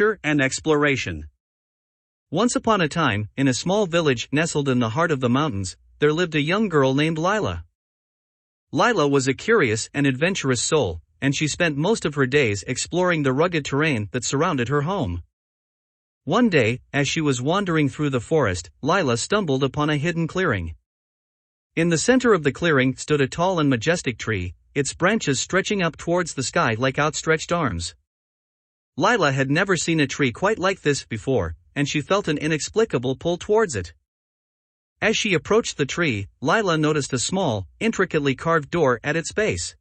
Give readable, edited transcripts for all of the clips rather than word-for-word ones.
adventure and exploration. Once upon a time, in a small village nestled in the heart of the mountains, there lived a young girl named Lila. Lila was a curious and adventurous soul, and she spent most of her days exploring the rugged terrain that surrounded her home. One day, as she was wandering through the forest, Lila stumbled upon a hidden clearing. In the center of the clearing stood a tall and majestic tree, its branches stretching up towards the sky like outstretched arms. Lila had never seen a tree quite like this before, and she felt an inexplicable pull towards it. As she approached the tree, Lila noticed a small, intricately carved door at its base.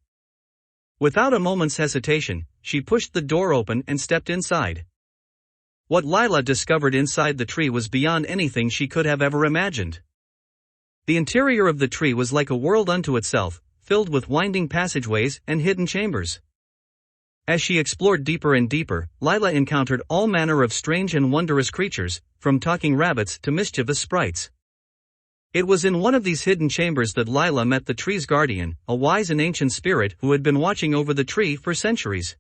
Without a moment's hesitation, she pushed the door open and stepped inside. What Lila discovered inside the tree was beyond anything she could have ever imagined. The interior of the tree was like a world unto itself, filled with winding passageways and hidden chambers. As she explored deeper and deeper, Lila encountered all manner of strange and wondrous creatures, from talking rabbits to mischievous sprites. It was in one of these hidden chambers that Lila met the tree's guardian, a wise and ancient spirit who had been watching over the tree for centuries.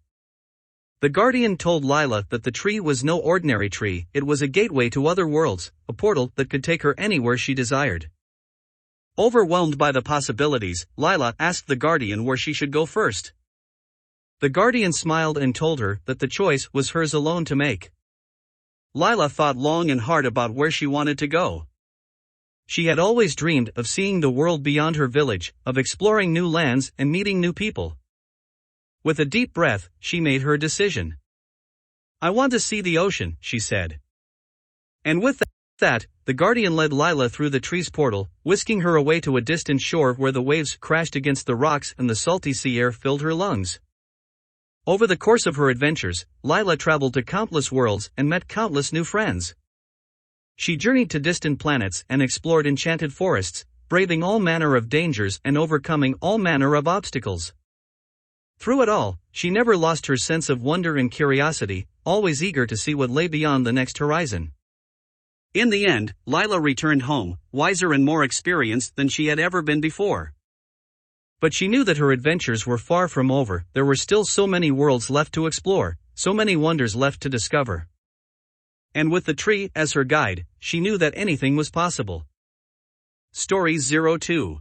The guardian told Lila that the tree was no ordinary tree, it was a gateway to other worlds, a portal that could take her anywhere she desired. Overwhelmed by the possibilities, Lila asked the guardian where she should go first. The guardian smiled and told her that the choice was hers alone to make. Lila thought long and hard about where she wanted to go. She had always dreamed of seeing the world beyond her village, of exploring new lands and meeting new people. With a deep breath, she made her decision. "I want to see the ocean," she said. And with that, the guardian led Lila through the tree's portal, whisking her away to a distant shore where the waves crashed against the rocks and the salty sea air filled her lungs. Over the course of her adventures, Lila traveled to countless worlds and met countless new friends. She journeyed to distant planets and explored enchanted forests, braving all manner of dangers and overcoming all manner of obstacles. Through it all, she never lost her sense of wonder and curiosity, always eager to see what lay beyond the next horizon. In the end, Lila returned home, wiser and more experienced than she had ever been before. But she knew that her adventures were far from over, there were still so many worlds left to explore, so many wonders left to discover. And with the tree as her guide, she knew that anything was possible. Story 02.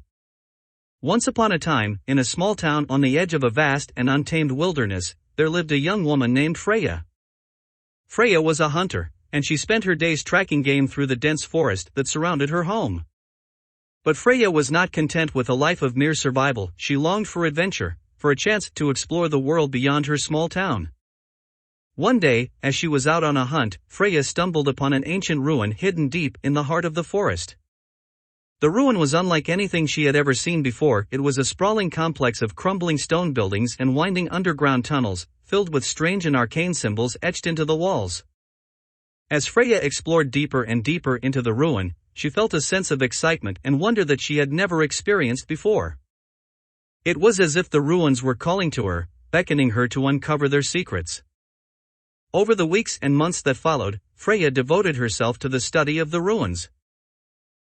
Once upon a time, in a small town on the edge of a vast and untamed wilderness, there lived a young woman named Freya. Freya was a hunter, and she spent her days tracking game through the dense forest that surrounded her home. But Freya was not content with a life of mere survival, she longed for adventure, for a chance to explore the world beyond her small town. One day, as she was out on a hunt, Freya stumbled upon an ancient ruin hidden deep in the heart of the forest. The ruin was unlike anything she had ever seen before, it was a sprawling complex of crumbling stone buildings and winding underground tunnels, filled with strange and arcane symbols etched into the walls. As Freya explored deeper and deeper into the ruin, she felt a sense of excitement and wonder that she had never experienced before. It was as if the ruins were calling to her, beckoning her to uncover their secrets. Over the weeks and months that followed, Freya devoted herself to the study of the ruins.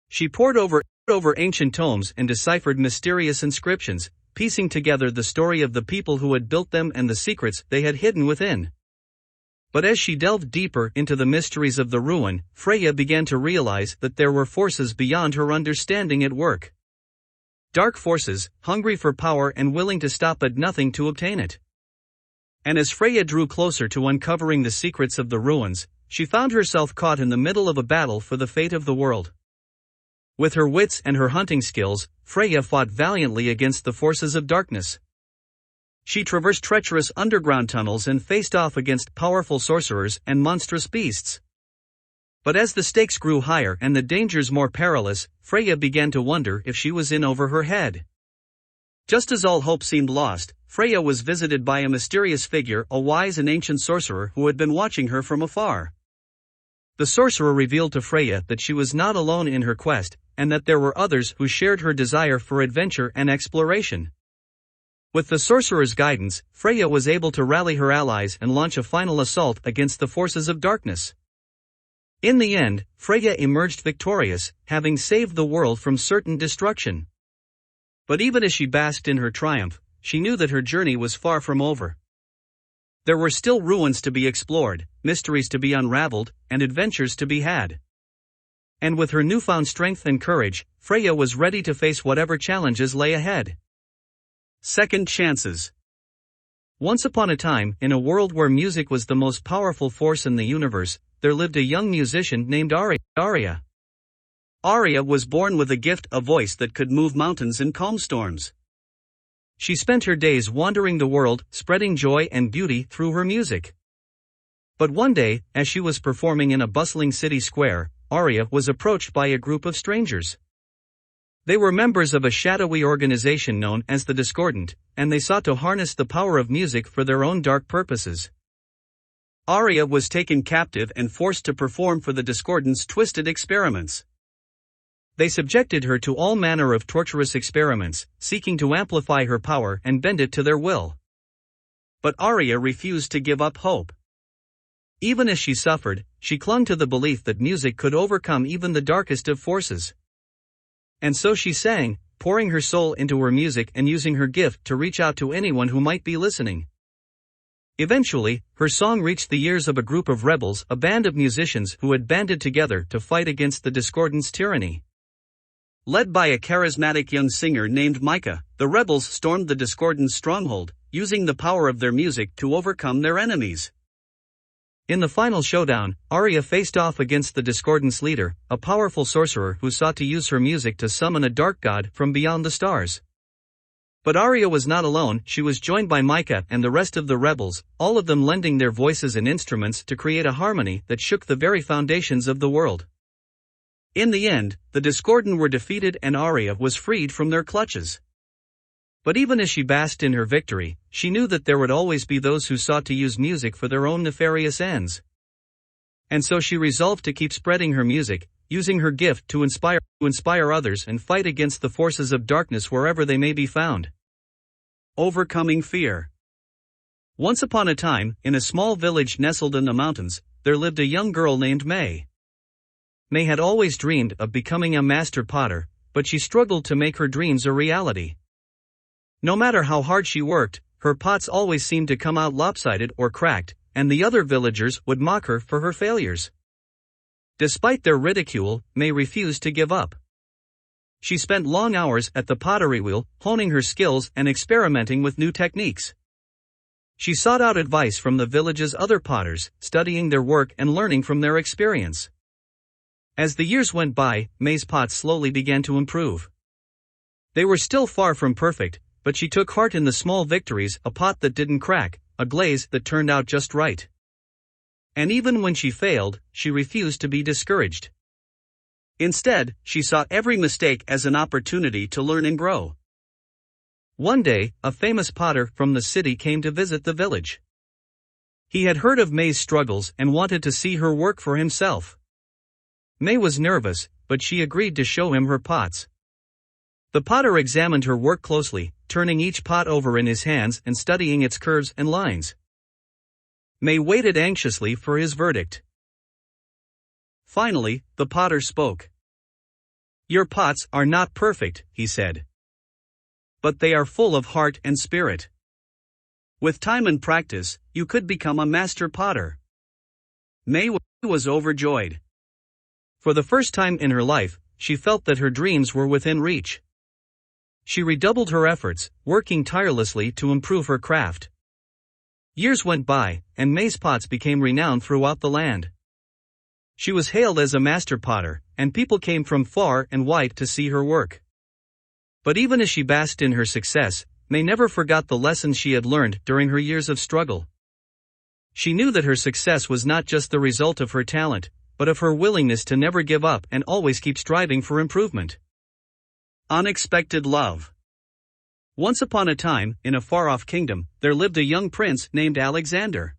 She pored over ancient tomes and deciphered mysterious inscriptions, piecing together the story of the people who had built them and the secrets they had hidden within. But as she delved deeper into the mysteries of the ruin, Freya began to realize that there were forces beyond her understanding at work. Dark forces, hungry for power and willing to stop at nothing to obtain it. And as Freya drew closer to uncovering the secrets of the ruins, she found herself caught in the middle of a battle for the fate of the world. With her wits and her hunting skills, Freya fought valiantly against the forces of darkness. She traversed treacherous underground tunnels and faced off against powerful sorcerers and monstrous beasts. But as the stakes grew higher and the dangers more perilous, Freya began to wonder if she was in over her head. Just as all hope seemed lost, Freya was visited by a mysterious figure, a wise and ancient sorcerer who had been watching her from afar. The sorcerer revealed to Freya that she was not alone in her quest, and that there were others who shared her desire for adventure and exploration. With the sorcerer's guidance, Freya was able to rally her allies and launch a final assault against the forces of darkness. In the end, Freya emerged victorious, having saved the world from certain destruction. But even as she basked in her triumph, she knew that her journey was far from over. There were still ruins to be explored, mysteries to be unraveled, and adventures to be had. And with her newfound strength and courage, Freya was ready to face whatever challenges lay ahead. Second chances. Once upon a time, in a world where music was the most powerful force in the universe, there lived a young musician named Arya. Arya was born with a gift, a voice that could move mountains in calm storms. She spent her days wandering the world, spreading joy and beauty through her music. But one day, as she was performing in a bustling city square, Arya was approached by a group of strangers. They were members of a shadowy organization known as the Discordant, and they sought to harness the power of music for their own dark purposes. Arya was taken captive and forced to perform for the Discordant's twisted experiments. They subjected her to all manner of torturous experiments, seeking to amplify her power and bend it to their will. But Arya refused to give up hope. Even as she suffered, she clung to the belief that music could overcome even the darkest of forces. And so she sang, pouring her soul into her music and using her gift to reach out to anyone who might be listening. Eventually, her song reached the ears of a group of rebels, a band of musicians who had banded together to fight against the Discordant's tyranny. Led by a charismatic young singer named Micah, the rebels stormed the Discordant's stronghold, using the power of their music to overcome their enemies. In the final showdown, Arya faced off against the Discordant's leader, a powerful sorcerer who sought to use her music to summon a dark god from beyond the stars. But Arya was not alone. She was joined by Micah and the rest of the rebels, all of them lending their voices and instruments to create a harmony that shook the very foundations of the world. In the end, the Discordant were defeated and Arya was freed from their clutches. But even as she basked in her victory, she knew that there would always be those who sought to use music for their own nefarious ends. And so she resolved to keep spreading her music, using her gift to inspire others and fight against the forces of darkness wherever they may be found. Overcoming fear. Once upon a time, in a small village nestled in the mountains, there lived a young girl named May. May had always dreamed of becoming a master potter, but she struggled to make her dreams a reality. No matter how hard she worked, her pots always seemed to come out lopsided or cracked, and the other villagers would mock her for her failures. Despite their ridicule, May refused to give up. She spent long hours at the pottery wheel, honing her skills and experimenting with new techniques. She sought out advice from the village's other potters, studying their work and learning from their experience. As the years went by, May's pots slowly began to improve. They were still far from perfect, but she took heart in the small victories: a pot that didn't crack, a glaze that turned out just right. And even when she failed, she refused to be discouraged. Instead, she saw every mistake as an opportunity to learn and grow. One day, a famous potter from the city came to visit the village. He had heard of May's struggles and wanted to see her work for himself. May was nervous, but she agreed to show him her pots. The potter examined her work closely, turning each pot over in his hands and studying its curves and lines. May waited anxiously for his verdict. Finally, the potter spoke. "Your pots are not perfect," he said. "But they are full of heart and spirit. With time and practice, you could become a master potter." May was overjoyed. For the first time in her life, she felt that her dreams were within reach. She redoubled her efforts, working tirelessly to improve her craft. Years went by, and May's pots became renowned throughout the land. She was hailed as a master potter, and people came from far and wide to see her work. But even as she basked in her success, May never forgot the lessons she had learned during her years of struggle. She knew that her success was not just the result of her talent, but of her willingness to never give up and always keep striving for improvement. Unexpected love. Once upon a time, in a far-off kingdom, there lived a young prince named Alexander.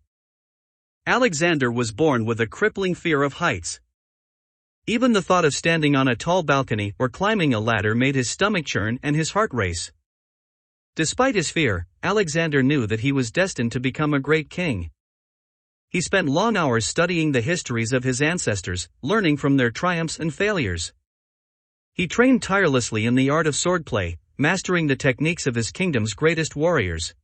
Alexander was born with a crippling fear of heights. Even the thought of standing on a tall balcony or climbing a ladder made his stomach churn and his heart race. Despite his fear, Alexander knew that he was destined to become a great king. He spent long hours studying the histories of his ancestors, learning from their triumphs and failures. He trained tirelessly in the art of swordplay, mastering the techniques of his kingdom's greatest warriors.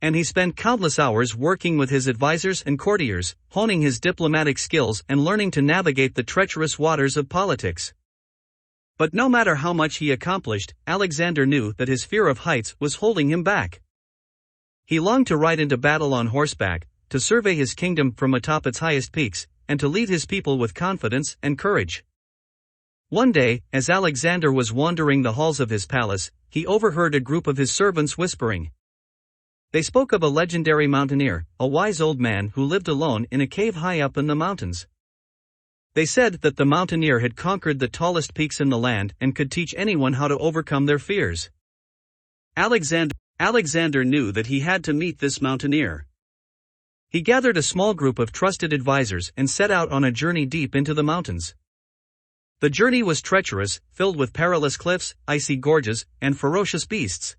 And he spent countless hours working with his advisors and courtiers, honing his diplomatic skills and learning to navigate the treacherous waters of politics. But no matter how much he accomplished, Alexander knew that his fear of heights was holding him back. He longed to ride into battle on horseback, to survey his kingdom from atop its highest peaks, and to lead his people with confidence and courage. One day, as Alexander was wandering the halls of his palace, he overheard a group of his servants whispering. They spoke of a legendary mountaineer, a wise old man who lived alone in a cave high up in the mountains. They said that the mountaineer had conquered the tallest peaks in the land and could teach anyone how to overcome their fears. Alexander knew that he had to meet this mountaineer. He gathered a small group of trusted advisors and set out on a journey deep into the mountains. The journey was treacherous, filled with perilous cliffs, icy gorges, and ferocious beasts.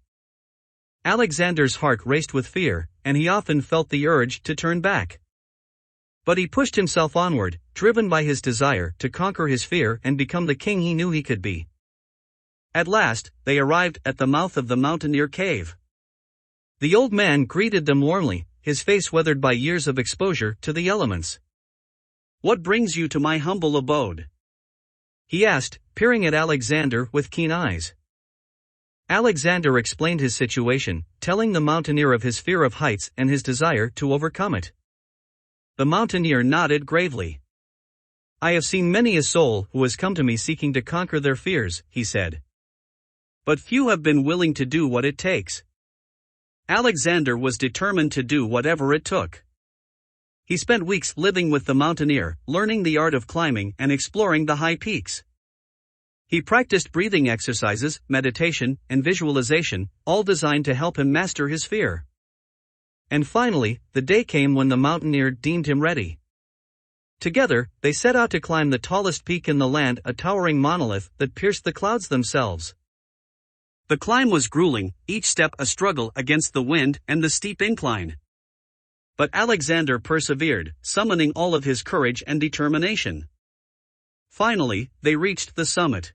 Alexander's heart raced with fear, and he often felt the urge to turn back. But he pushed himself onward, driven by his desire to conquer his fear and become the king he knew he could be. At last, they arrived at the mouth of the mountaineer cave. The old man greeted them warmly, his face weathered by years of exposure to the elements. "What brings you to my humble abode?" he asked, peering at Alexander with keen eyes. Alexander explained his situation, telling the mountaineer of his fear of heights and his desire to overcome it. The mountaineer nodded gravely. "I have seen many a soul who has come to me seeking to conquer their fears," he said. "But few have been willing to do what it takes." Alexander was determined to do whatever it took. He spent weeks living with the mountaineer, learning the art of climbing and exploring the high peaks. He practiced breathing exercises, meditation, and visualization, all designed to help him master his fear. And finally, the day came when the mountaineer deemed him ready. Together, they set out to climb the tallest peak in the land, a towering monolith that pierced the clouds themselves. The climb was grueling, each step a struggle against the wind and the steep incline. But Alexander persevered, summoning all of his courage and determination. Finally, they reached the summit.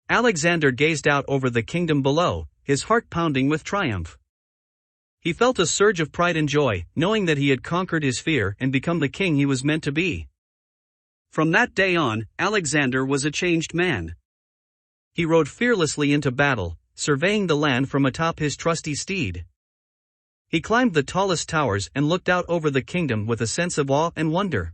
Alexander gazed out over the kingdom below, his heart pounding with triumph. He felt a surge of pride and joy, knowing that he had conquered his fear and become the king he was meant to be. From that day on, Alexander was a changed man. He rode fearlessly into battle, surveying the land from atop his trusty steed. He climbed the tallest towers and looked out over the kingdom with a sense of awe and wonder.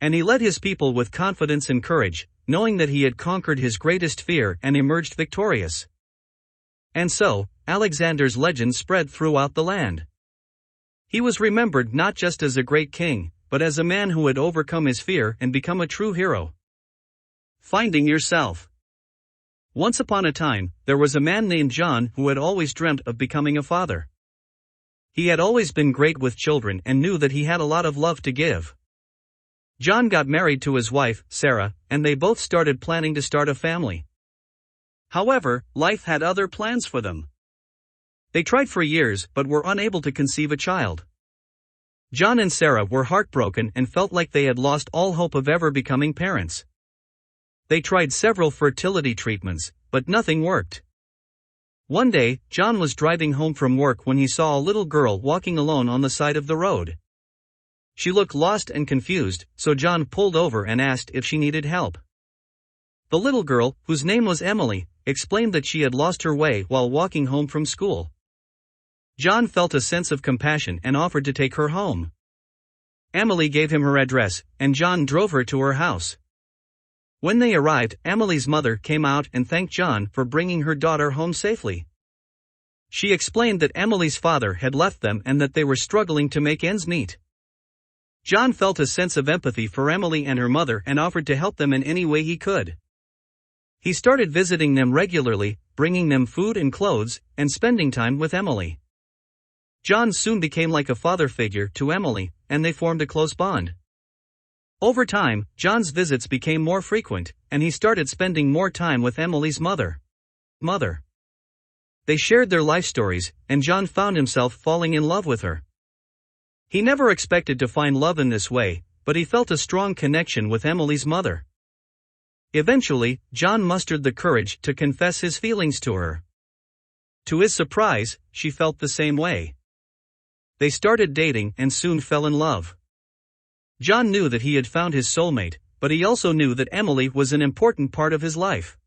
And he led his people with confidence and courage, knowing that he had conquered his greatest fear and emerged victorious. And so, Alexander's legend spread throughout the land. He was remembered not just as a great king, but as a man who had overcome his fear and become a true hero. Finding yourself. Once upon a time, there was a man named John who had always dreamt of becoming a father. He had always been great with children and knew that he had a lot of love to give. John got married to his wife, Sarah, and they both started planning to start a family. However, life had other plans for them. They tried for years but were unable to conceive a child. John and Sarah were heartbroken and felt like they had lost all hope of ever becoming parents. They tried several fertility treatments, but nothing worked. One day, John was driving home from work when he saw a little girl walking alone on the side of the road. She looked lost and confused, so John pulled over and asked if she needed help. The little girl, whose name was Emily, explained that she had lost her way while walking home from school. John felt a sense of compassion and offered to take her home. Emily gave him her address, and John drove her to her house. When they arrived, Emily's mother came out and thanked John for bringing her daughter home safely. She explained that Emily's father had left them and that they were struggling to make ends meet. John felt a sense of empathy for Emily and her mother and offered to help them in any way he could. He started visiting them regularly, bringing them food and clothes, and spending time with Emily. John soon became like a father figure to Emily, and they formed a close bond. Over time, John's visits became more frequent, and he started spending more time with Emily's mother. They shared their life stories, and John found himself falling in love with her. He never expected to find love in this way, but he felt a strong connection with Emily's mother. Eventually, John mustered the courage to confess his feelings to her. To his surprise, she felt the same way. They started dating and soon fell in love. John knew that he had found his soulmate, but he also knew that Emily was an important part of his life.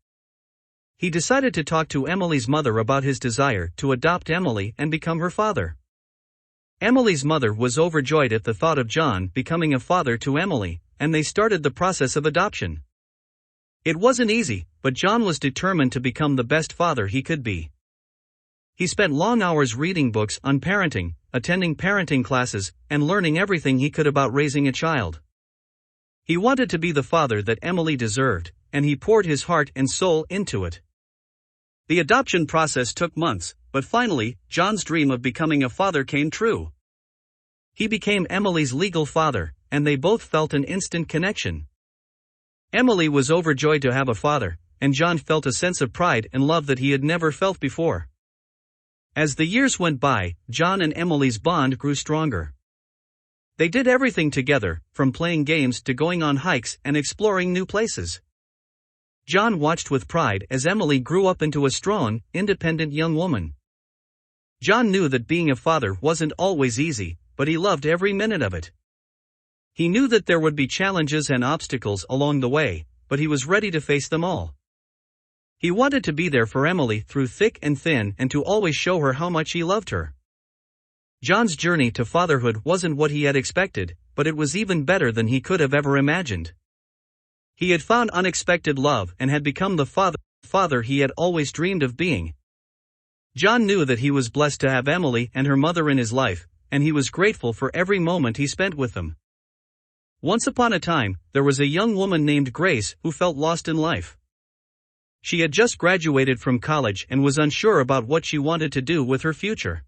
He decided to talk to Emily's mother about his desire to adopt Emily and become her father. Emily's mother was overjoyed at the thought of John becoming a father to Emily, and they started the process of adoption. It wasn't easy, but John was determined to become the best father he could be. He spent long hours reading books on parenting, attending parenting classes, and learning everything he could about raising a child. He wanted to be the father that Emily deserved, and he poured his heart and soul into it. The adoption process took months, but finally, John's dream of becoming a father came true. He became Emily's legal father, and they both felt an instant connection. Emily was overjoyed to have a father, and John felt a sense of pride and love that he had never felt before. As the years went by, John and Emily's bond grew stronger. They did everything together, from playing games to going on hikes and exploring new places. John watched with pride as Emily grew up into a strong, independent young woman. John knew that being a father wasn't always easy, but he loved every minute of it. He knew that there would be challenges and obstacles along the way, but he was ready to face them all. He wanted to be there for Emily through thick and thin and to always show her how much he loved her. John's journey to fatherhood wasn't what he had expected, but it was even better than he could have ever imagined. He had found unexpected love and had become the father he had always dreamed of being. John knew that he was blessed to have Emily and her mother in his life, and he was grateful for every moment he spent with them. Once upon a time, there was a young woman named Grace who felt lost in life. She had just graduated from college and was unsure about what she wanted to do with her future.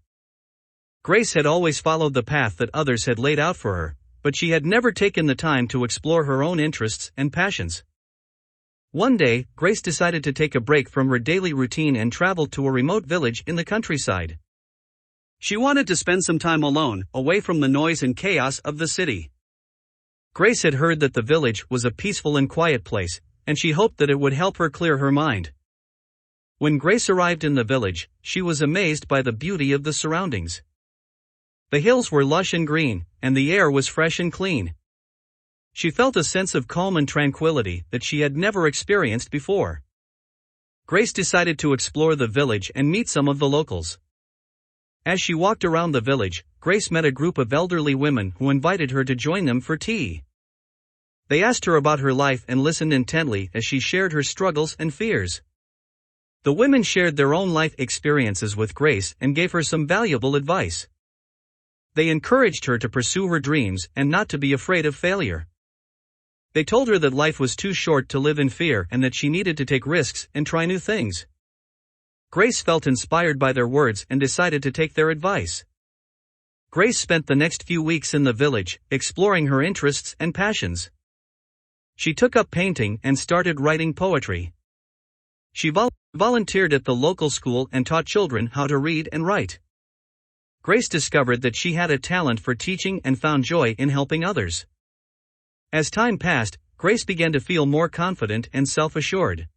Grace had always followed the path that others had laid out for her, but she had never taken the time to explore her own interests and passions. One day, Grace decided to take a break from her daily routine and traveled to a remote village in the countryside. She wanted to spend some time alone, away from the noise and chaos of the city. Grace had heard that the village was a peaceful and quiet place, and she hoped that it would help her clear her mind. When Grace arrived in the village, she was amazed by the beauty of the surroundings. The hills were lush and green, and the air was fresh and clean. She felt a sense of calm and tranquility that she had never experienced before. Grace decided to explore the village and meet some of the locals. As she walked around the village, Grace met a group of elderly women who invited her to join them for tea. They asked her about her life and listened intently as she shared her struggles and fears. The women shared their own life experiences with Grace and gave her some valuable advice. They encouraged her to pursue her dreams and not to be afraid of failure. They told her that life was too short to live in fear and that she needed to take risks and try new things. Grace felt inspired by their words and decided to take their advice. Grace spent the next few weeks in the village, exploring her interests and passions. She took up painting and started writing poetry. She volunteered at the local school and taught children how to read and write. Grace discovered that she had a talent for teaching and found joy in helping others. As time passed, Grace began to feel more confident and self-assured.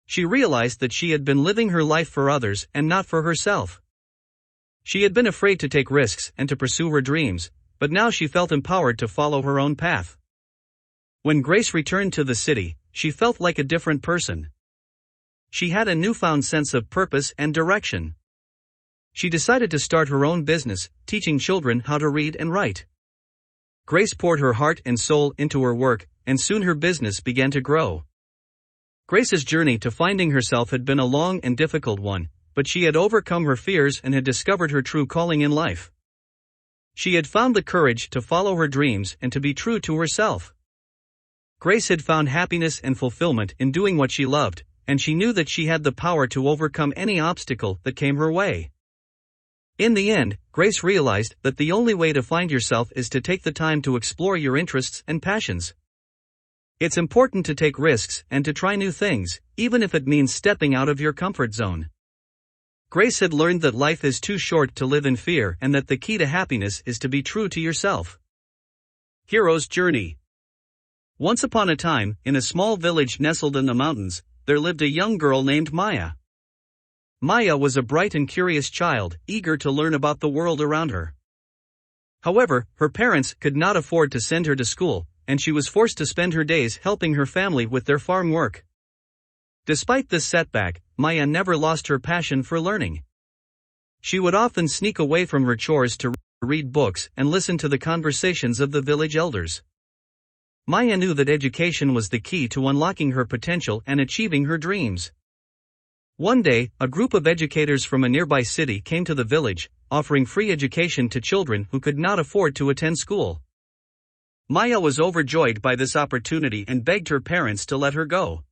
She realized that she had been living her life for others and not for herself. She had been afraid to take risks and to pursue her dreams, but now she felt empowered to follow her own path. When Grace returned to the city, she felt like a different person. She had a newfound sense of purpose and direction. She decided to start her own business, teaching children how to read and write. Grace poured her heart and soul into her work, and soon her business began to grow. Grace's journey to finding herself had been a long and difficult one, but she had overcome her fears and had discovered her true calling in life. She had found the courage to follow her dreams and to be true to herself. Grace had found happiness and fulfillment in doing what she loved, and she knew that she had the power to overcome any obstacle that came her way. In the end, Grace realized that the only way to find yourself is to take the time to explore your interests and passions. It's important to take risks and to try new things, even if it means stepping out of your comfort zone. Grace had learned that life is too short to live in fear and that the key to happiness is to be true to yourself. Hero's Journey. Once upon a time, in a small village nestled in the mountains, there lived a young girl named Maya. Maya was a bright and curious child, eager to learn about the world around her. However, her parents could not afford to send her to school, and she was forced to spend her days helping her family with their farm work. Despite this setback, Maya never lost her passion for learning. She would often sneak away from her chores to read books and listen to the conversations of the village elders. Maya knew that education was the key to unlocking her potential and achieving her dreams. One day, a group of educators from a nearby city came to the village, offering free education to children who could not afford to attend school. Maya was overjoyed by this opportunity and begged her parents to let her go.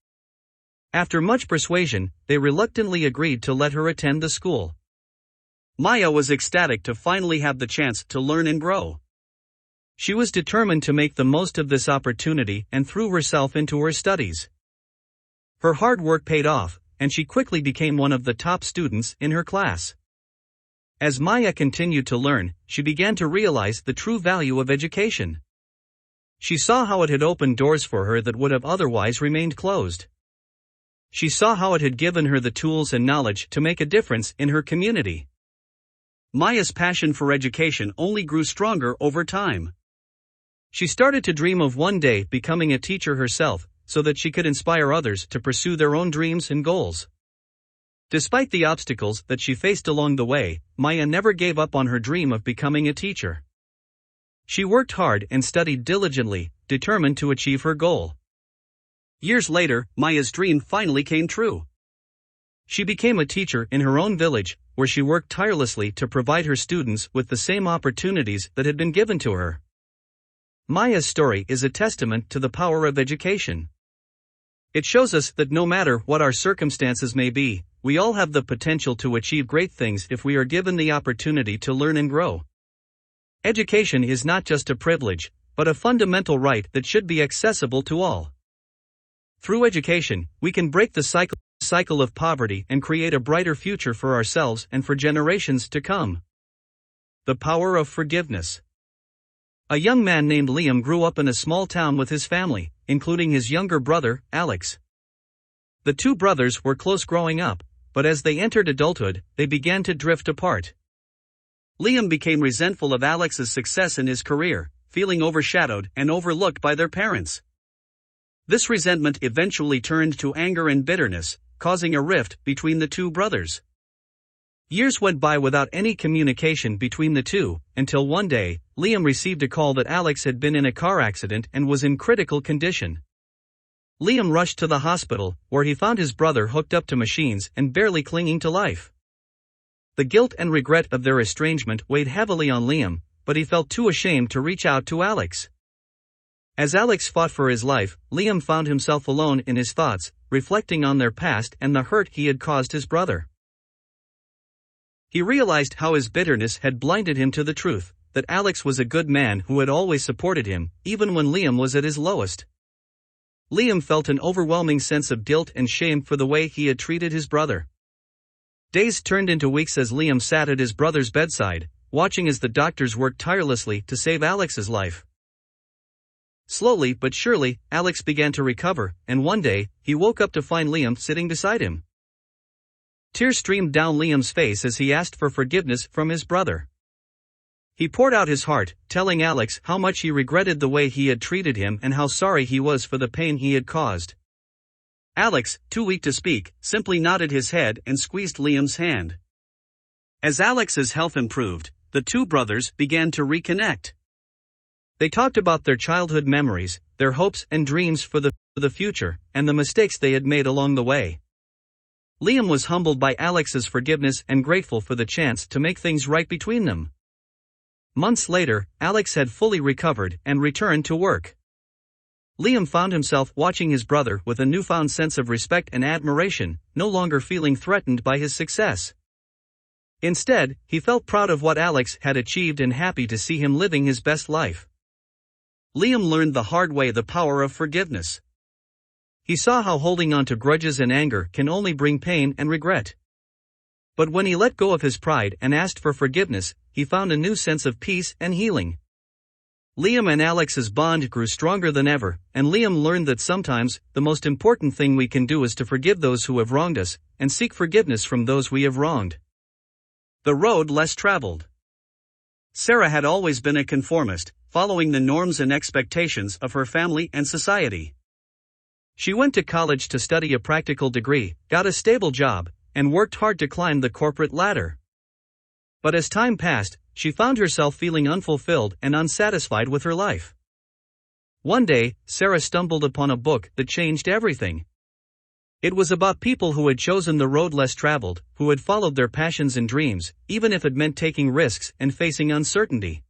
After much persuasion, they reluctantly agreed to let her attend the school. Maya was ecstatic to finally have the chance to learn and grow. She was determined to make the most of this opportunity and threw herself into her studies. Her hard work paid off, and she quickly became one of the top students in her class. As Maya continued to learn, she began to realize the true value of education. She saw how it had opened doors for her that would have otherwise remained closed. She saw how it had given her the tools and knowledge to make a difference in her community. Maya's passion for education only grew stronger over time. She started to dream of one day becoming a teacher herself, so that she could inspire others to pursue their own dreams and goals. Despite the obstacles that she faced along the way, Maya never gave up on her dream of becoming a teacher. She worked hard and studied diligently, determined to achieve her goal. Years later, Maya's dream finally came true. She became a teacher in her own village, where she worked tirelessly to provide her students with the same opportunities that had been given to her. Maya's story is a testament to the power of education. It shows us that no matter what our circumstances may be, we all have the potential to achieve great things if we are given the opportunity to learn and grow. Education is not just a privilege, but a fundamental right that should be accessible to all. Through education, we can break the cycle of poverty and create a brighter future for ourselves and for generations to come. The power of forgiveness. A young man named Liam grew up in a small town with his family, including his younger brother, Alex. The two brothers were close growing up, but as they entered adulthood, they began to drift apart. Liam became resentful of Alex's success in his career, feeling overshadowed and overlooked by their parents. This resentment eventually turned to anger and bitterness, causing a rift between the two brothers. Years went by without any communication between the two, until one day, Liam received a call that Alex had been in a car accident and was in critical condition. Liam rushed to the hospital, where he found his brother hooked up to machines and barely clinging to life. The guilt and regret of their estrangement weighed heavily on Liam, but he felt too ashamed to reach out to Alex. As Alex fought for his life, Liam found himself alone in his thoughts, reflecting on their past and the hurt he had caused his brother. He realized how his bitterness had blinded him to the truth, that Alex was a good man who had always supported him, even when Liam was at his lowest. Liam felt an overwhelming sense of guilt and shame for the way he had treated his brother. Days turned into weeks as Liam sat at his brother's bedside, watching as the doctors worked tirelessly to save Alex's life. Slowly but surely, Alex began to recover, and one day, he woke up to find Liam sitting beside him. Tears streamed down Liam's face as he asked for forgiveness from his brother. He poured out his heart, telling Alex how much he regretted the way he had treated him and how sorry he was for the pain he had caused. Alex, too weak to speak, simply nodded his head and squeezed Liam's hand. As Alex's health improved, the two brothers began to reconnect. They talked about their childhood memories, their hopes and dreams for the future, and the mistakes they had made along the way. Liam was humbled by Alex's forgiveness and grateful for the chance to make things right between them. Months later, Alex had fully recovered and returned to work. Liam found himself watching his brother with a newfound sense of respect and admiration, no longer feeling threatened by his success. Instead, he felt proud of what Alex had achieved and happy to see him living his best life. Liam learned the hard way the power of forgiveness. He saw how holding on to grudges and anger can only bring pain and regret. But when he let go of his pride and asked for forgiveness, he found a new sense of peace and healing. Liam and Alex's bond grew stronger than ever, and Liam learned that sometimes, the most important thing we can do is to forgive those who have wronged us, and seek forgiveness from those we have wronged. The road less traveled. Sarah had always been a conformist, following the norms and expectations of her family and society. She went to college to study a practical degree, got a stable job, and worked hard to climb the corporate ladder. But as time passed, she found herself feeling unfulfilled and unsatisfied with her life. One day, Sarah stumbled upon a book that changed everything. It was about people who had chosen the road less traveled, who had followed their passions and dreams, even if it meant taking risks and facing uncertainty.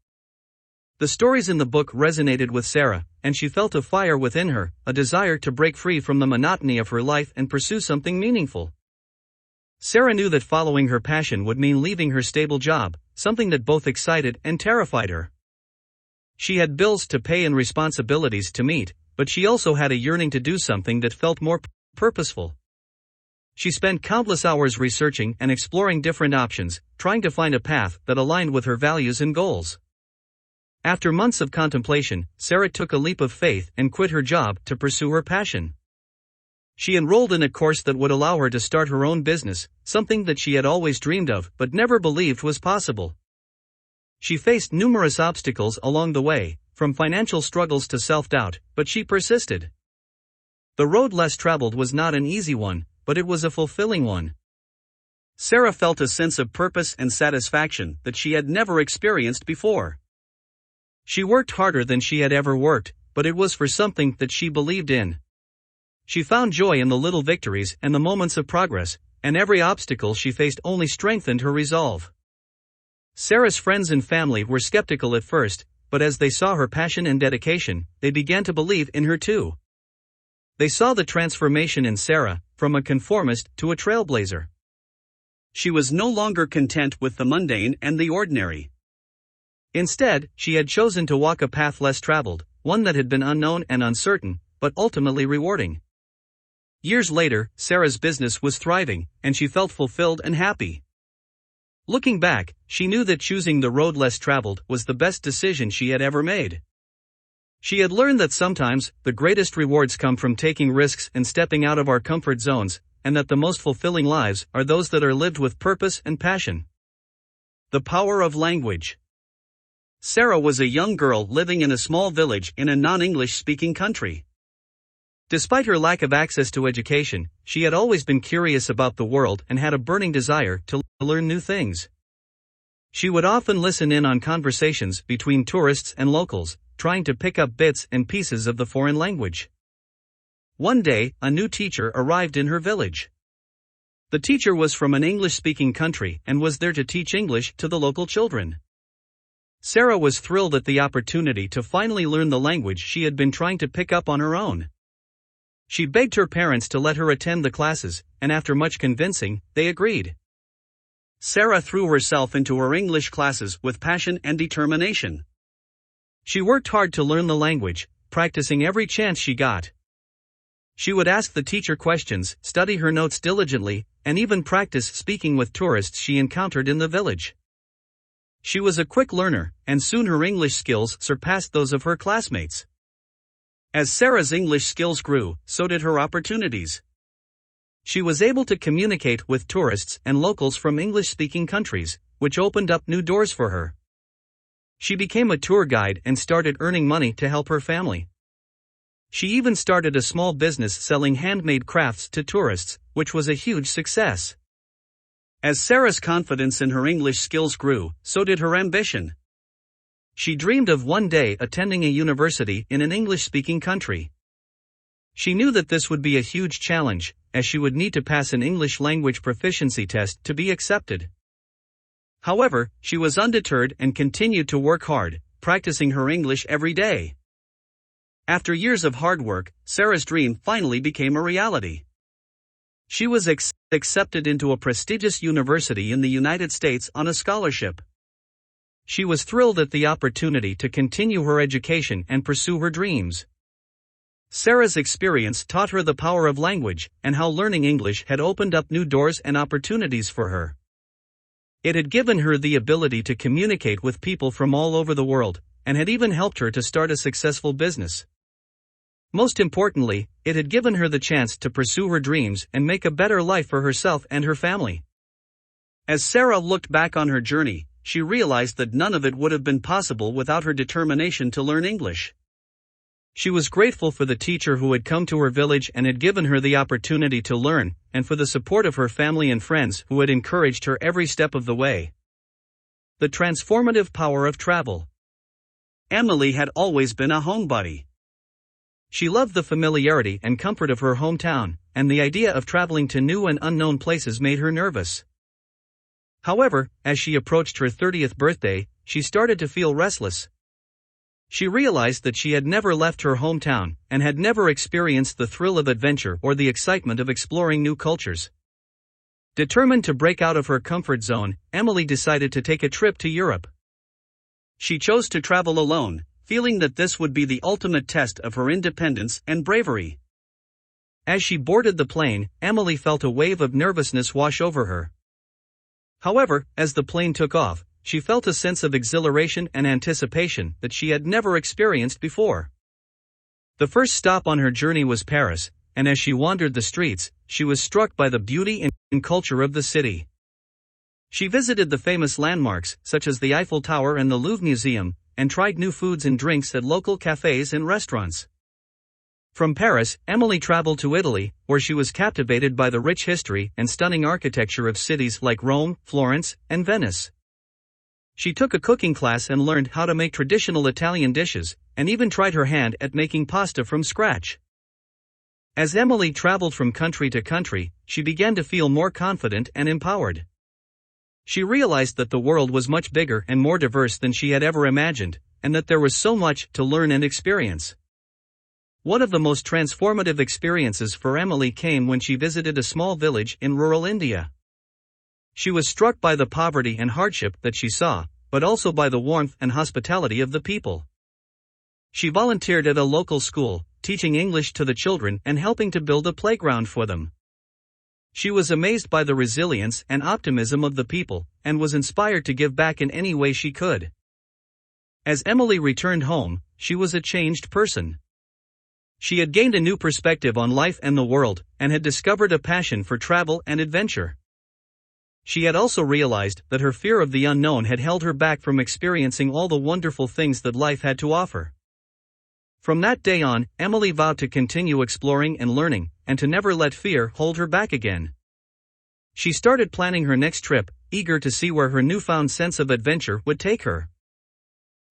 The stories in the book resonated with Sarah, and she felt a fire within her, a desire to break free from the monotony of her life and pursue something meaningful. Sarah knew that following her passion would mean leaving her stable job, something that both excited and terrified her. She had bills to pay and responsibilities to meet, but she also had a yearning to do something that felt more purposeful. She spent countless hours researching and exploring different options, trying to find a path that aligned with her values and goals. After months of contemplation, Sarah took a leap of faith and quit her job to pursue her passion. She enrolled in a course that would allow her to start her own business, something that she had always dreamed of but never believed was possible. She faced numerous obstacles along the way, from financial struggles to self-doubt, but she persisted. The road less traveled was not an easy one, but it was a fulfilling one. Sarah felt a sense of purpose and satisfaction that she had never experienced before. She worked harder than she had ever worked, but it was for something that she believed in. She found joy in the little victories and the moments of progress, and every obstacle she faced only strengthened her resolve. Sarah's friends and family were skeptical at first, but as they saw her passion and dedication, they began to believe in her too. They saw the transformation in Sarah, from a conformist to a trailblazer. She was no longer content with the mundane and the ordinary. Instead, she had chosen to walk a path less traveled, one that had been unknown and uncertain, but ultimately rewarding. Years later, Sarah's business was thriving, and she felt fulfilled and happy. Looking back, she knew that choosing the road less traveled was the best decision she had ever made. She had learned that sometimes, the greatest rewards come from taking risks and stepping out of our comfort zones, and that the most fulfilling lives are those that are lived with purpose and passion. The power of language. Sarah was a young girl living in a small village in a non-English speaking country. Despite her lack of access to education, she had always been curious about the world and had a burning desire to learn new things. She would often listen in on conversations between tourists and locals, trying to pick up bits and pieces of the foreign language. One day, a new teacher arrived in her village. The teacher was from an English-speaking country and was there to teach English to the local children. Sarah was thrilled at the opportunity to finally learn the language she had been trying to pick up on her own. She begged her parents to let her attend the classes, and after much convincing, they agreed. Sarah threw herself into her English classes with passion and determination. She worked hard to learn the language, practicing every chance she got. She would ask the teacher questions, study her notes diligently, and even practice speaking with tourists she encountered in the village. She was a quick learner, and soon her English skills surpassed those of her classmates. As Sarah's English skills grew, so did her opportunities. She was able to communicate with tourists and locals from English-speaking countries, which opened up new doors for her. She became a tour guide and started earning money to help her family. She even started a small business selling handmade crafts to tourists, which was a huge success. As Sarah's confidence in her English skills grew, so did her ambition. She dreamed of one day attending a university in an English-speaking country. She knew that this would be a huge challenge, as she would need to pass an English language proficiency test to be accepted. However, she was undeterred and continued to work hard, practicing her English every day. After years of hard work, Sarah's dream finally became a reality. She was accepted into a prestigious university in the United States on a scholarship. She was thrilled at the opportunity to continue her education and pursue her dreams. Sarah's experience taught her the power of language and how learning English had opened up new doors and opportunities for her. It had given her the ability to communicate with people from all over the world, and had even helped her to start a successful business. Most importantly, it had given her the chance to pursue her dreams and make a better life for herself and her family. As Sarah looked back on her journey, she realized that none of it would have been possible without her determination to learn English. She was grateful for the teacher who had come to her village and had given her the opportunity to learn, and for the support of her family and friends who had encouraged her every step of the way. The transformative power of travel. Emily had always been a homebody. She loved the familiarity and comfort of her hometown, and the idea of traveling to new and unknown places made her nervous. However, as she approached her 30th birthday, she started to feel restless. She realized that she had never left her hometown, and had never experienced the thrill of adventure or the excitement of exploring new cultures. Determined to break out of her comfort zone, Emily decided to take a trip to Europe. She chose to travel alone, feeling that this would be the ultimate test of her independence and bravery. As she boarded the plane, Emily felt a wave of nervousness wash over her. However, as the plane took off, she felt a sense of exhilaration and anticipation that she had never experienced before. The first stop on her journey was Paris, and as she wandered the streets, she was struck by the beauty and culture of the city. She visited the famous landmarks, such as the Eiffel Tower and the Louvre Museum, and tried new foods and drinks at local cafes and restaurants. From Paris, Emily traveled to Italy, where she was captivated by the rich history and stunning architecture of cities like Rome, Florence, and Venice. She took a cooking class and learned how to make traditional Italian dishes, and even tried her hand at making pasta from scratch. As Emily traveled from country to country, she began to feel more confident and empowered. She realized that the world was much bigger and more diverse than she had ever imagined, and that there was so much to learn and experience. One of the most transformative experiences for Emily came when she visited a small village in rural India. She was struck by the poverty and hardship that she saw, but also by the warmth and hospitality of the people. She volunteered at a local school, teaching English to the children and helping to build a playground for them. She was amazed by the resilience and optimism of the people, and was inspired to give back in any way she could. As Emily returned home, she was a changed person. She had gained a new perspective on life and the world, and had discovered a passion for travel and adventure. She had also realized that her fear of the unknown had held her back from experiencing all the wonderful things that life had to offer. From that day on, Emily vowed to continue exploring and learning, and to never let fear hold her back again. She started planning her next trip, eager to see where her newfound sense of adventure would take her.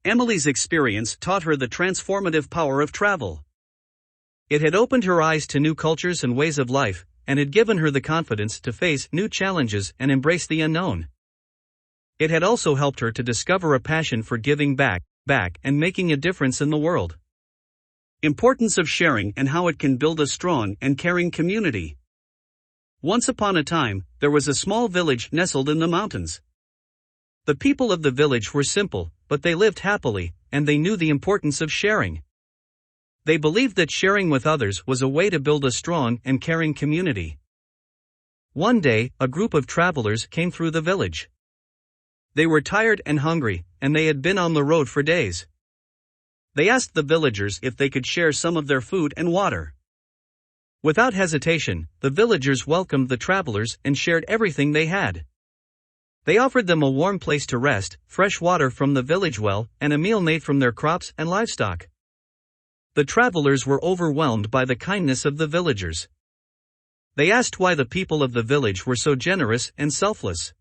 Emily's experience taught her the transformative power of travel. It had opened her eyes to new cultures and ways of life, and had given her the confidence to face new challenges and embrace the unknown. It had also helped her to discover a passion for giving back, and making a difference in the world. Importance of sharing and how it can build a strong and caring community. Once upon a time, there was a small village nestled in the mountains. The people of the village were simple, but they lived happily, and they knew the importance of sharing. They believed that sharing with others was a way to build a strong and caring community. One day, a group of travelers came through the village. They were tired and hungry, and they had been on the road for days. They asked the villagers if they could share some of their food and water. Without hesitation, the villagers welcomed the travelers and shared everything they had. They offered them a warm place to rest, fresh water from the village well, and a meal made from their crops and livestock. The travelers were overwhelmed by the kindness of the villagers. They asked why the people of the village were so generous and selfless.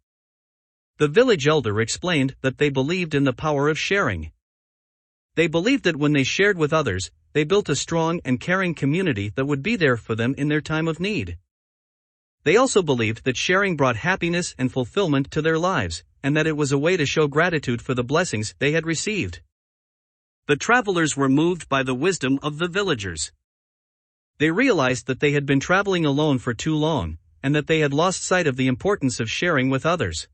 The village elder explained that they believed in the power of sharing. They believed that when they shared with others, they built a strong and caring community that would be there for them in their time of need. They also believed that sharing brought happiness and fulfillment to their lives, and that it was a way to show gratitude for the blessings they had received. The travelers were moved by the wisdom of the villagers. They realized that they had been traveling alone for too long, and that they had lost sight of the importance of sharing with others.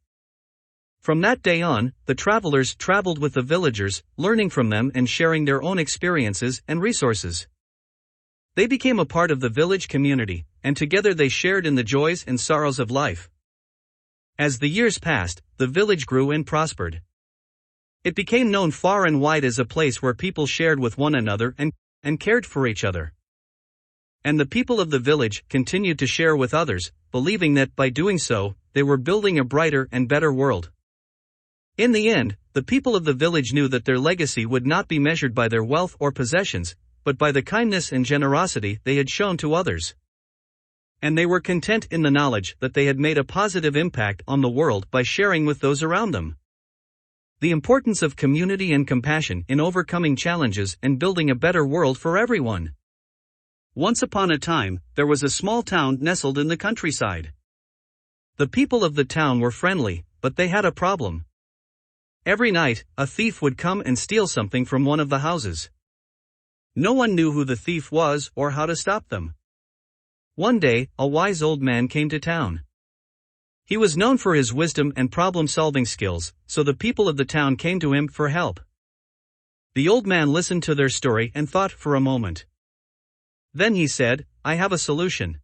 From that day on, the travelers traveled with the villagers, learning from them and sharing their own experiences and resources. They became a part of the village community, and together they shared in the joys and sorrows of life. As the years passed, the village grew and prospered. It became known far and wide as a place where people shared with one another and cared for each other. And the people of the village continued to share with others, believing that by doing so, they were building a brighter and better world. In the end, the people of the village knew that their legacy would not be measured by their wealth or possessions, but by the kindness and generosity they had shown to others. And they were content in the knowledge that they had made a positive impact on the world by sharing with those around them. The importance of community and compassion in overcoming challenges and building a better world for everyone. Once upon a time, there was a small town nestled in the countryside. The people of the town were friendly, but they had a problem. Every night, a thief would come and steal something from one of the houses. No one knew who the thief was or how to stop them. One day, a wise old man came to town. He was known for his wisdom and problem-solving skills, so the people of the town came to him for help. The old man listened to their story and thought for a moment. Then he said, "I have a solution.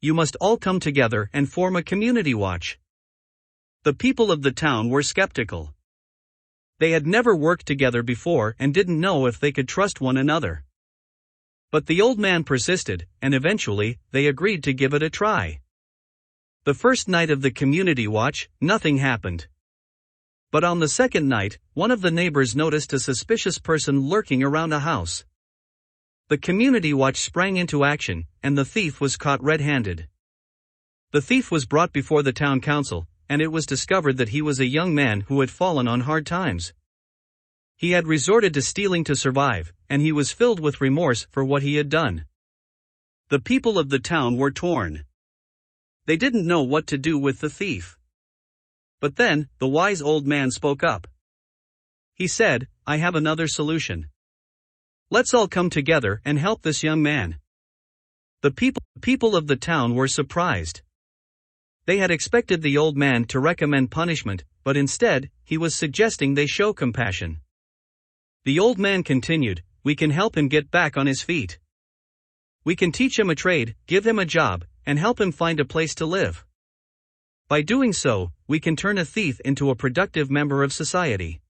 You must all come together and form a community watch." The people of the town were skeptical. They had never worked together before and didn't know if they could trust one another. But the old man persisted, and eventually, they agreed to give it a try. The first night of the community watch, nothing happened. But on the second night, one of the neighbors noticed a suspicious person lurking around a house. The community watch sprang into action, and the thief was caught red-handed. The thief was brought before the town council, and it was discovered that he was a young man who had fallen on hard times. He had resorted to stealing to survive, and he was filled with remorse for what he had done. The people of the town were torn. They didn't know what to do with the thief. But then, the wise old man spoke up. He said, "I have another solution. Let's all come together and help this young man." The people of the town were surprised. They had expected the old man to recommend punishment, but instead, he was suggesting they show compassion. The old man continued, "We can help him get back on his feet. We can teach him a trade, give him a job, and help him find a place to live. By doing so, we can turn a thief into a productive member of society."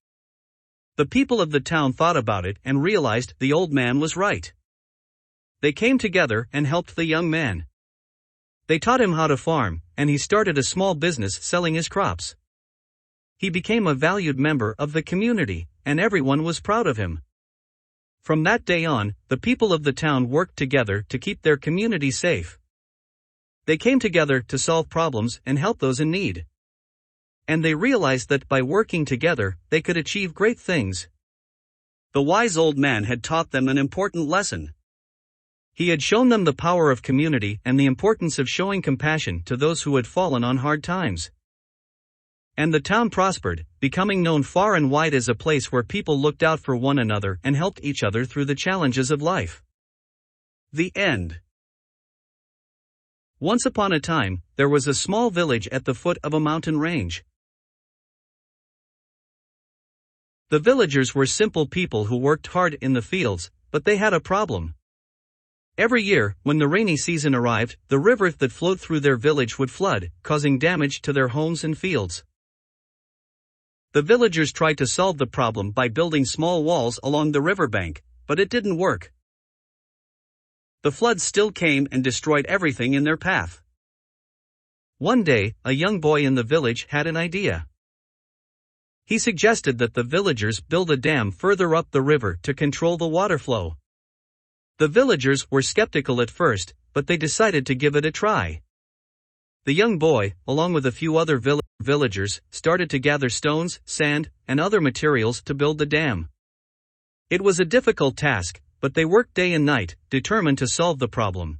The people of the town thought about it and realized the old man was right. They came together and helped the young man. They taught him how to farm, and he started a small business selling his crops. He became a valued member of the community, and everyone was proud of him. From that day on, the people of the town worked together to keep their community safe. They came together to solve problems and help those in need. And they realized that by working together, they could achieve great things. The wise old man had taught them an important lesson. He had shown them the power of community and the importance of showing compassion to those who had fallen on hard times. And the town prospered, becoming known far and wide as a place where people looked out for one another and helped each other through the challenges of life. The end. Once upon a time, there was a small village at the foot of a mountain range. The villagers were simple people who worked hard in the fields, but they had a problem. Every year, when the rainy season arrived, the river that flowed through their village would flood, causing damage to their homes and fields. The villagers tried to solve the problem by building small walls along the riverbank, but it didn't work. The floods still came and destroyed everything in their path. One day, a young boy in the village had an idea. He suggested that the villagers build a dam further up the river to control the water flow. The villagers were skeptical at first, but they decided to give it a try. The young boy, along with a few other villagers, started to gather stones, sand, and other materials to build the dam. It was a difficult task, but they worked day and night, determined to solve the problem.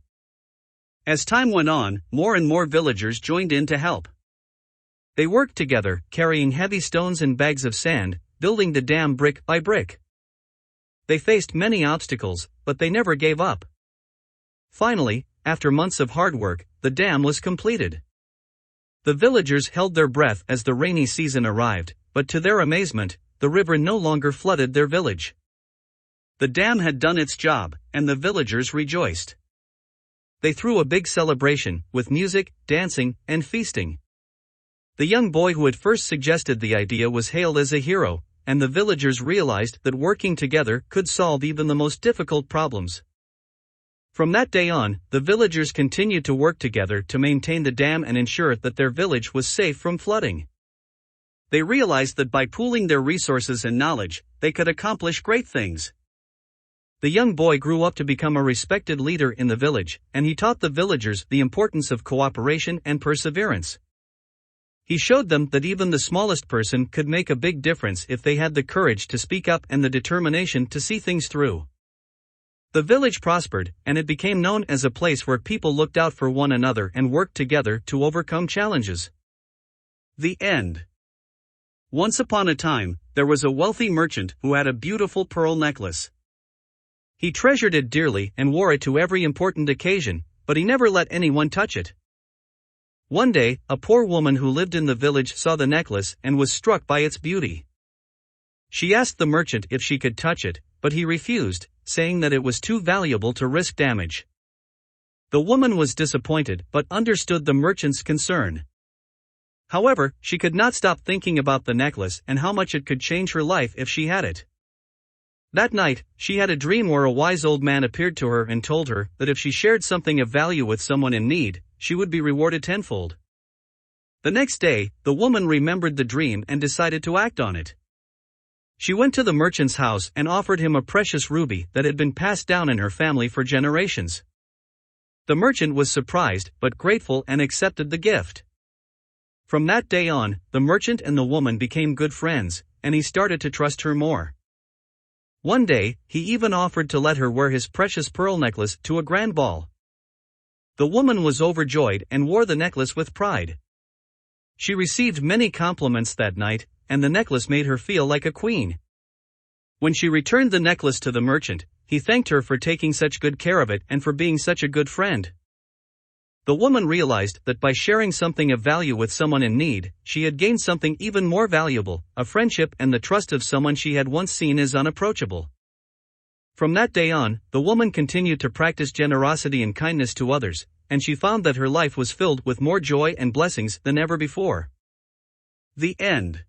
As time went on, more and more villagers joined in to help. They worked together, carrying heavy stones and bags of sand, building the dam brick by brick. They faced many obstacles, but they never gave up. Finally, after months of hard work, the dam was completed. The villagers held their breath as the rainy season arrived, but to their amazement, the river no longer flooded their village. The dam had done its job, and the villagers rejoiced. They threw a big celebration, with music, dancing, and feasting. The young boy who had first suggested the idea was hailed as a hero, and the villagers realized that working together could solve even the most difficult problems. From that day on, the villagers continued to work together to maintain the dam and ensure that their village was safe from flooding. They realized that by pooling their resources and knowledge, they could accomplish great things. The young boy grew up to become a respected leader in the village, and he taught the villagers the importance of cooperation and perseverance. He showed them that even the smallest person could make a big difference if they had the courage to speak up and the determination to see things through. The village prospered, and it became known as a place where people looked out for one another and worked together to overcome challenges. The end. Once upon a time, there was a wealthy merchant who had a beautiful pearl necklace. He treasured it dearly and wore it to every important occasion, but he never let anyone touch it. One day, a poor woman who lived in the village saw the necklace and was struck by its beauty. She asked the merchant if she could touch it, but he refused, saying that it was too valuable to risk damage. The woman was disappointed but understood the merchant's concern. However, she could not stop thinking about the necklace and how much it could change her life if she had it. That night, she had a dream where a wise old man appeared to her and told her that if she shared something of value with someone in need, she would be rewarded tenfold. The next day, the woman remembered the dream and decided to act on it. She went to the merchant's house and offered him a precious ruby that had been passed down in her family for generations. The merchant was surprised but grateful and accepted the gift. From that day on, the merchant and the woman became good friends, and he started to trust her more. One day, he even offered to let her wear his precious pearl necklace to a grand ball. The woman was overjoyed and wore the necklace with pride. She received many compliments that night, and the necklace made her feel like a queen. When she returned the necklace to the merchant, he thanked her for taking such good care of it and for being such a good friend. The woman realized that by sharing something of value with someone in need, she had gained something even more valuable, a friendship and the trust of someone she had once seen as unapproachable. From that day on, the woman continued to practice generosity and kindness to others, and she found that her life was filled with more joy and blessings than ever before. The end.